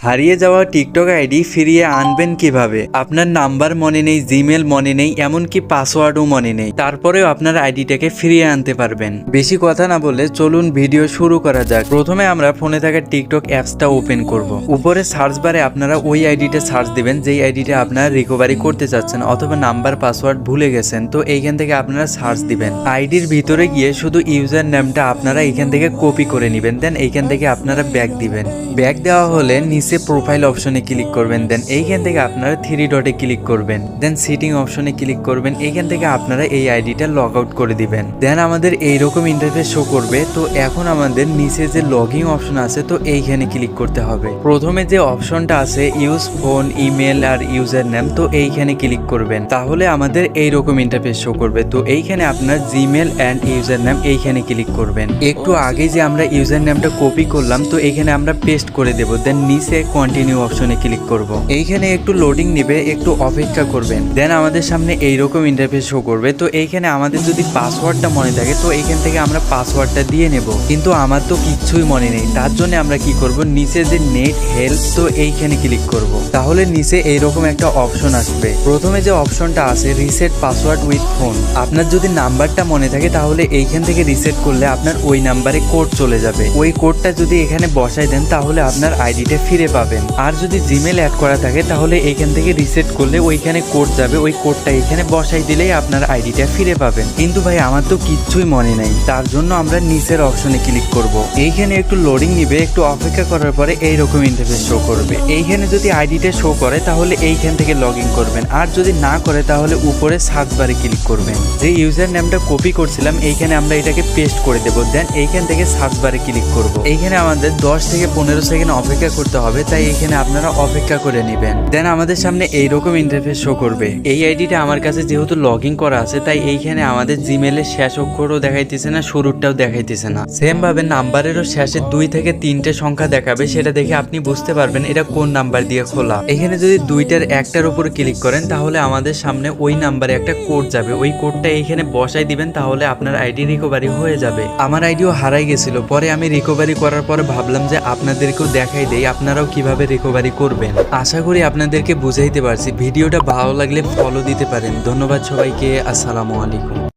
হারিয়ে যাওয়া TikTok ID ফিরিয়ে আনবেন কিভাবে? আপনার নাম্বার মনে নেই, জিমেল মনে নেই, এমনকি পাসওয়ার্ডও মনে নেই, তারপরেও আপনার আইডিটাকে ফিরিয়ে আনতে পারবেন। বেশি কথা না বলে চলুন ভিডিও শুরু করা যাক। প্রথমে আমরা ফোনে থাকা টিকটক অ্যাপসটা ওপেন করব। উপরে সার্চ বারে আপনারা ওই আইডিটা সার্চ দিবেন যেই আইডিটা আপনারা রিকভারি করতে চাচ্ছেন, অথবা নাম্বার পাসওয়ার্ড ভুলে গেছেন। তো এইখান থেকে আপনারা সার্চ দিবেন। আইডির ভিতরে গিয়ে শুধু ইউজার নেমটা আপনারা এইখান থেকে কপি করে নেবেন, দেন এইখান থেকে আপনারা ব্যাক দিবেন। ব্যাক দেওয়া হলে নিচে প্রোফাইল অপশনে ক্লিক করবেন, দেন এইখান থেকে আপনারা 3 ডটে ক্লিক করবেন, দেন সিটিং অপশনে ক্লিক করবেন। এইখান থেকে আপনারা এই আইডিটা লগ আউট করে দিবেন। দেন আমাদের এইরকম ইন্টারফেস শো করবে। তো এখন আমাদের নিচে যে লগইন অপশন আছে, তো এইখানে ক্লিক করতে হবে। প্রথমে যে অপশনটা আছে ইউজ ফোন, ইমেল আর ইউজার নেম, তো এইখানে ক্লিক করবেন। তাহলে আমাদের এইরকম ইন্টারফেস শো করবে। তো এইখানে আপনার জিমেল অ্যান্ড ইউজার নেম এইখানে ক্লিক করবেন। একটু আগে যে আমরা ইউজার নেমটা কপি করলাম, তো এইখানে আমরা পেস্ট করে দেব। দেন নিচে কন্টিনিউ অপশনে ক্লিক করব। এইখানে একটু লোডিং নিবে, একটু অপেক্ষা করবেন। দেন আমাদের সামনে এইরকম ইন্টারফেস শো করবে। তো এইখানে আমাদের যদি পাসওয়ার্ডটা মনে থাকে, তো এইখান থেকে আমরা পাসওয়ার্ডটা দিয়ে নেব। কিন্তু আমার তো কিচ্ছুই মনে নেই, তার জন্য আমরা কি করব, নিচে যে নেট হেল্প, তো এইখানে ক্লিক করব। তাহলে নিচে এইরকম একটা অপশন আসবে। প্রথমে যে অপশনটা আছে রিসেট পাসওয়ার্ড উইথ ফোন, আপনার যদি নাম্বারটা মনে থাকে তাহলে এইখান থেকে রিসেট করলে আপনার ওই নাম্বারে কোড চলে যাবে। ওই কোডটা যদি এখানে বসাই দেন তাহলে আপনার আইডিটা ফিরে পাবেন। আর যদি জিমেল অ্যাড করা থাকে তাহলে এইখান থেকে রিসেট করলে ওইখানে কোড যাবে, ওই কোডটা এখানে বসাই দিলেই আপনার আইডিটা ফিরে পাবেন। কিন্তু ভাই আমার তো কিচ্ছুই মনে নাই, তার জন্য আমরা নিচের অপশনে ক্লিক করব। এইখানে একটু লোডিং নিবে, একটু অপেক্ষা করার পরে এইরকম ইন্টারফেস শো করবে। এইখানে যদি আইডিটা শো করে তাহলে এইখান থেকে লগ ইন করবেন, আর যদি না করে তাহলে উপরে সার্চ বারে ক্লিক করবেন। যে ইউজার নেমটা কপি করছিলাম এইখানে আমরা এটাকে পেস্ট করে দেব। দেন এইখান থেকে সার্চ বারে ক্লিক করব। এইখানে আমাদের 10 থেকে 15 সেকেন্ড অপেক্ষা করতে হবে, তাই এইখানে আপনারা অপেক্ষা করে নেবেন। দেন আমাদের সামনে এইরকম ইন্টারফেস শো করবে। এই আইডিটা আমার কাছে যেহেতু লগ ইন করা আছে, তাই এইখানে আমাদের জিমেলের শেষ অক্ষরও দেখাইতেছে না, শুরুরটাও দেখাইতেছে না। সেম ভাবে নাম্বারেরও শেষে 2 থেকে 3টে সংখ্যা দেখাবে, সেটা দেখে আপনি বুঝতে পারবেন এটা কোন নাম্বার দিয়ে খোলা। এখানে যদি 2টার একটার উপর ক্লিক করেন তাহলে আমাদের সামনে ওই নাম্বারে একটা কোড যাবে। ওই কোডটা এইখানে বসাই দিবেন, তাহলে আপনার আইডি রিকভারি হয়ে যাবে। আমার আইডিও হারাই গেছিল, পরে আমি রিকভারি করার পরে ভাবলাম যে আপনাদেরকেও দেখাই দেই, আপনারাও কিভাবে রিকভারি করবেন। আশা করি আপনাদেরকে বুঝাইতে পারছি। ভিডিওটা ভালো লাগলে ফলো দিতে পারেন। ধন্যবাদ সবাইকে। আসসালামু আলাইকুম।